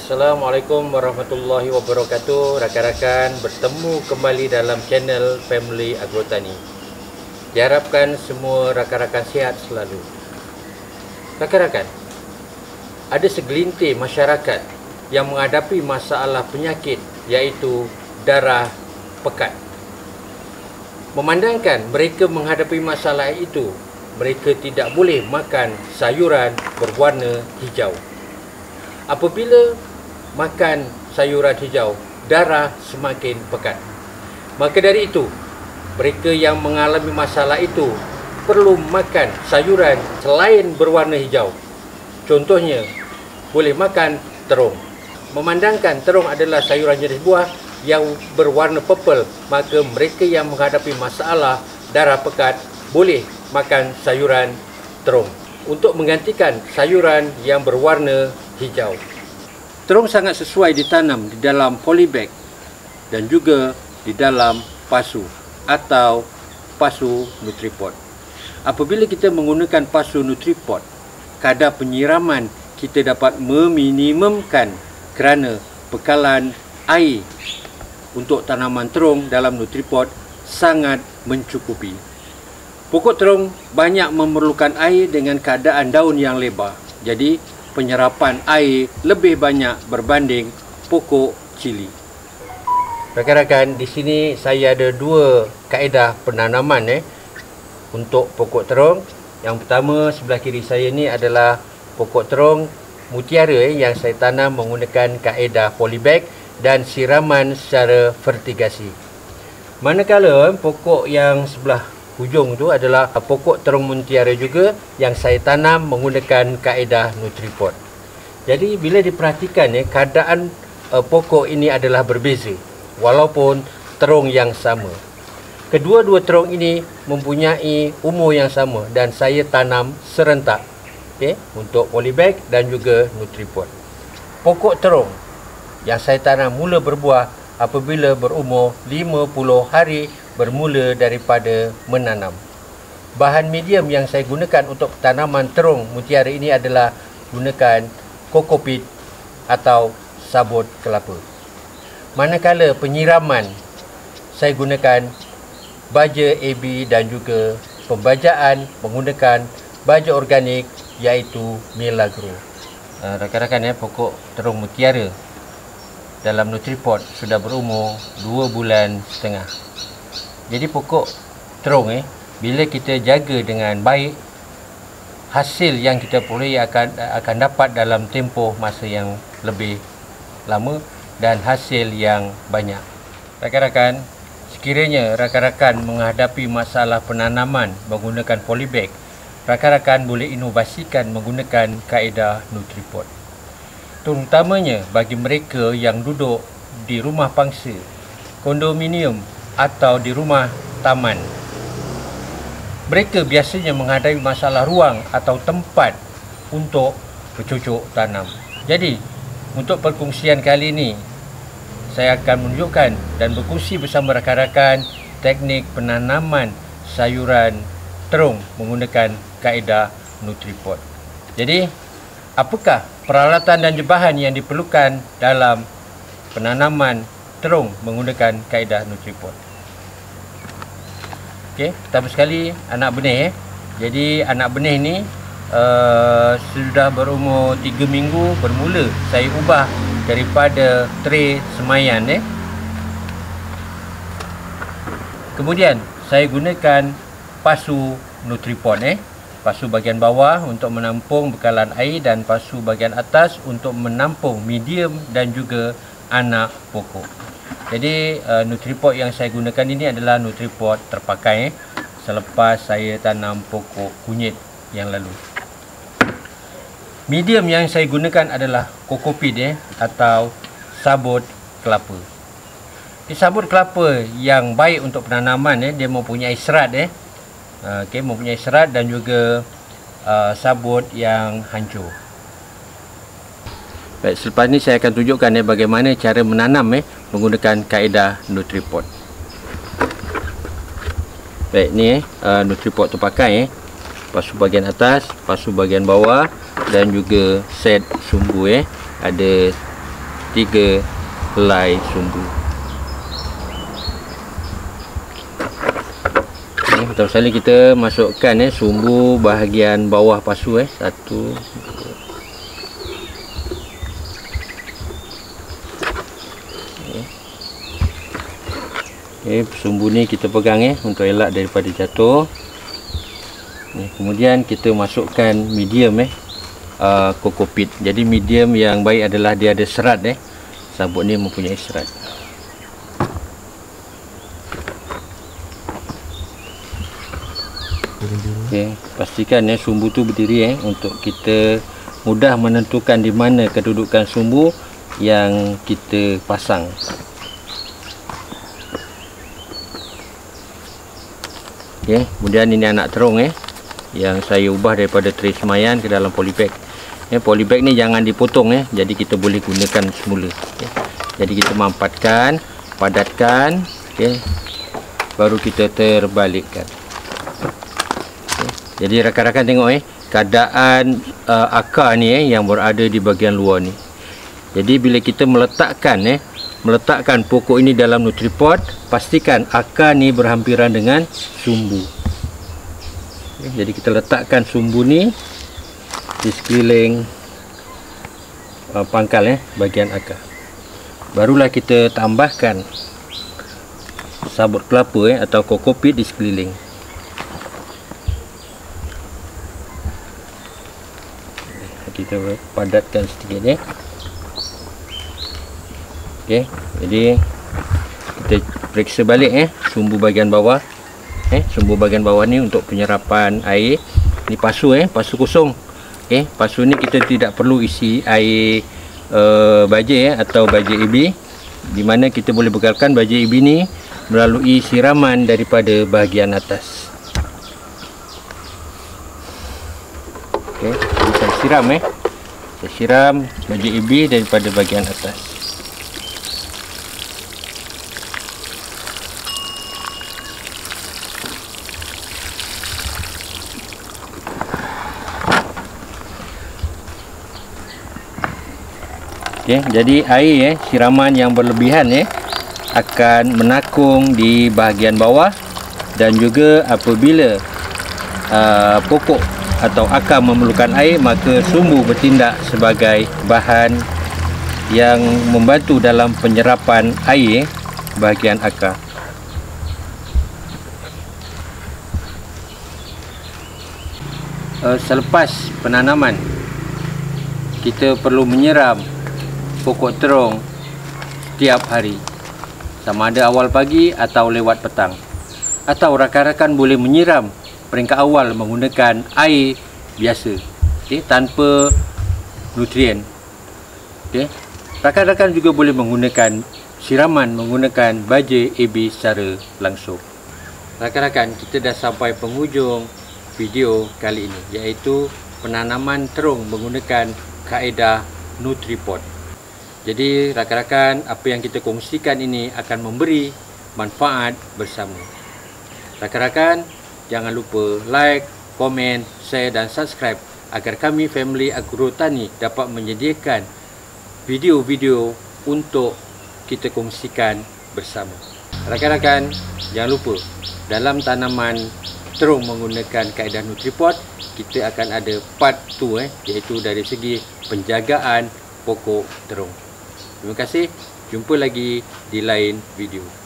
Assalamualaikum warahmatullahi wabarakatuh. Rakan-rakan, bertemu kembali dalam channel Family Agrotani. Diharapkan semua rakan-rakan sihat selalu. Rakan-rakan, ada segelintir masyarakat yang menghadapi masalah penyakit iaitu darah pekat. Memandangkan mereka menghadapi masalah itu, mereka tidak boleh makan sayuran berwarna hijau. Apabila makan sayuran hijau, darah semakin pekat. Maka dari itu, mereka yang mengalami masalah itu perlu makan sayuran selain berwarna hijau. Contohnya, boleh makan terung. Memandangkan terung adalah sayuran jenis buah yang berwarna purple, maka mereka yang menghadapi masalah darah pekat boleh makan sayuran terung untuk menggantikan sayuran yang berwarna hijau. Terung sangat sesuai ditanam di dalam polybag dan juga di dalam pasu atau pasu Nutripot. Apabila kita menggunakan pasu Nutripot, kadar penyiraman kita dapat meminimumkan kerana bekalan air untuk tanaman terung dalam Nutripot sangat mencukupi. Pokok terung banyak memerlukan air dengan keadaan daun yang lebar. Jadi, penyerapan air lebih banyak berbanding pokok cili. Rakan-rakan, di sini saya ada dua kaedah penanaman untuk pokok terung. Yang pertama, sebelah kiri saya ni adalah pokok terung mutiara yang saya tanam menggunakan kaedah polybag dan siraman secara vertigasi. Manakala pokok yang sebelah hujung tu adalah pokok terung mutiara juga yang saya tanam menggunakan kaedah Nutripot. Jadi bila diperhatikan keadaan pokok ini adalah berbeza walaupun terung yang sama. Kedua-dua terung ini mempunyai umur yang sama dan saya tanam serentak untuk polybag dan juga Nutripot. Pokok terung yang saya tanam mula berbuah apabila berumur 50 hari bermula daripada menanam. Bahan medium yang saya gunakan untuk tanaman terung mutiara ini adalah gunakan kokopit atau sabut kelapa. Manakala penyiraman, saya gunakan baja AB dan juga pembajaan menggunakan baja organik iaitu Milagro. Rakan-rakan, pokok terung mutiara dalam Nutripot sudah berumur 2 bulan setengah. Jadi pokok terung bila kita jaga dengan baik, hasil yang kita peroleh akan dapat dalam tempoh masa yang lebih lama dan hasil yang banyak. Rakan-rakan, sekiranya rakan-rakan menghadapi masalah penanaman menggunakan polybag, rakan-rakan boleh inovasikan menggunakan kaedah Nutripot. Terutamanya bagi mereka yang duduk di rumah pangsa, kondominium atau di rumah taman. Mereka biasanya menghadapi masalah ruang atau tempat untuk bercocok tanam. Jadi, untuk perkongsian kali ini, saya akan menunjukkan dan berkongsi bersama rakan-rakan teknik penanaman sayuran terung menggunakan kaedah Nutripot. Jadi, apakah peralatan dan bahan yang diperlukan dalam penanaman terung menggunakan kaedah Nutripot? Okey, pertama sekali anak benih. Jadi anak benih ni sudah berumur 3 minggu bermula saya ubah daripada tray semaian Kemudian saya gunakan pasu Nutripot pasu bahagian bawah untuk menampung bekalan air dan pasu bahagian atas untuk menampung medium dan juga anak pokok. Jadi Nutripot yang saya gunakan ini adalah Nutripot terpakai selepas saya tanam pokok kunyit yang lalu. Medium yang saya gunakan adalah kokopit atau sabut kelapa. Sabut kelapa yang baik untuk penanaman dia mempunyai serat mempunyai serat dan juga sabut yang hancur. Baik, selepas ini saya akan tunjukkan bagaimana cara menanam menggunakan kaedah Nutripot. Baik, ni Nutripot terpakai pasu bahagian atas, pasu bahagian bawah dan juga set sumbu ada 3 helai sumbu. Pertama sekali kita masukkan sumbu bahagian bawah pasu 1, 2. Sumbu ni kita pegang untuk elak daripada jatuh. Kemudian kita masukkan medium kokopit. Jadi medium yang baik adalah dia ada serat sabut ni mempunyai serat. Pastikan sumbu tu berdiri untuk kita mudah menentukan di mana kedudukan sumbu yang kita pasang. Kemudian ini anak terung yang saya ubah daripada tray semayan ke dalam polybag. Polybag ni jangan dipotong jadi kita boleh gunakan semula. Jadi kita mampatkan, padatkan, baru kita terbalikkan. Jadi rakan-rakan tengok keadaan akar ni yang berada di bahagian luar ni. Jadi bila kita meletakkan pokok ini dalam Nutripod, pastikan akar ni berhampiran dengan sumbu. Jadi kita letakkan sumbu ni di sekeliling pangkal bahagian akar. Barulah kita tambahkan sabut kelapa atau kokopit di sekeliling. Kita padatkan sedikit jadi kita periksa balik sumbu bahagian bawah. Sumbu bahagian bawah ni untuk penyerapan air. Ni pasu pasu kosong. Pasu ni kita tidak perlu isi air baja atau baja AB, di mana kita boleh bekalkan baja AB ni melalui siraman daripada bahagian atas. Saya siram saya siram baja AB daripada bahagian atas. Jadi air siraman yang berlebihan akan menakung di bahagian bawah, dan juga apabila pokok atau akar memerlukan air, maka sumbu bertindak sebagai bahan yang membantu dalam penyerapan air bahagian akar. Selepas penanaman, kita perlu menyiram pokok terung setiap hari, sama ada awal pagi atau lewat petang. Atau rakan-rakan boleh menyiram peringkat awal menggunakan air biasa, tanpa nutrien. Rakan-rakan juga boleh menggunakan siraman menggunakan baja AB secara langsung. Rakan-rakan, kita dah sampai penghujung video kali ini, iaitu penanaman terung menggunakan kaedah Nutripod. Jadi rakan-rakan, apa yang kita kongsikan ini akan memberi manfaat bersama. Rakan-rakan, jangan lupa like, komen, share dan subscribe agar kami family agrotani dapat menyediakan video-video untuk kita kongsikan bersama. Rakan-rakan, jangan lupa dalam tanaman terung menggunakan kaedah Nutripod, kita akan ada part 2 iaitu dari segi penjagaan pokok terung. Terima kasih, jumpa lagi di lain video.